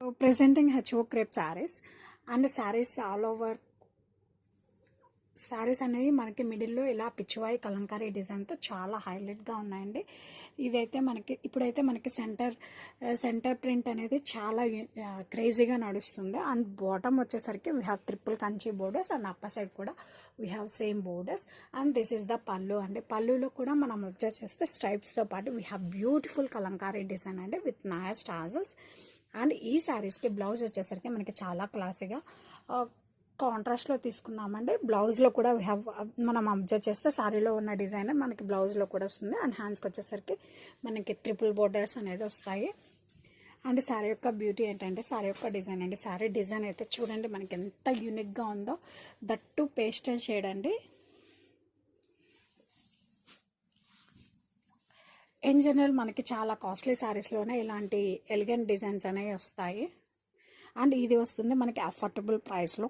So presenting HO crepe sarees and sarees all over saris అనేవి మనకి మిడిల్లో ఇలా పిచ్చివాయి కలంకారీ డిజైన్తో చాలా హైలైట్గా ఉన్నాయండి. ఇదైతే ఇప్పుడైతే మనకి సెంటర్ ప్రింట్ అనేది చాలా క్రేజీగా నడుస్తుంది. అండ్ బాటమ్ వచ్చేసరికి we have triple Kanchi borders and upper side కూడా we have same borders. And this is the pallu అండి. పళ్ళులో కూడా మనం అబ్జర్వ్ చేస్తే స్ట్రైప్స్తో పాటు we have beautiful Kalamkari design అండి విత్ నైస్ టాజల్స్. అండ్ ఈ శారీస్కి బ్లౌజ్ వచ్చేసరికి మనకి చాలా క్లాసీగా కాంట్రాస్ట్లో తీసుకున్నామండి. బ్లౌజ్లో కూడా మనం అబ్జర్వ్ చేస్తే శారీలో ఉన్న డిజైన్ మనకి బ్లౌజ్లో కూడా వస్తుంది. అండ్ హ్యాండ్స్కి వచ్చేసరికి మనకి ట్రిపుల్ బోర్డర్స్ అనేది వస్తాయి. అండ్ శారీ యొక్క బ్యూటీ ఏంటంటే శారీ యొక్క డిజైన్ అండి. శారీ డిజైన్ అయితే చూడండి మనకి ఎంత యూనిక్గా ఉందో. దట్టు పేస్టల్ షేడ్ అండి. ఇన్ జనరల్ మనకి చాలా కాస్ట్లీ శారీస్లోనే ఇలాంటి ఎలిగెంట్ డిజైన్స్ అనేవి వస్తాయి. అండ్ ఇది వస్తుంది మనకి అఫోర్డబుల్ ప్రైస్లో.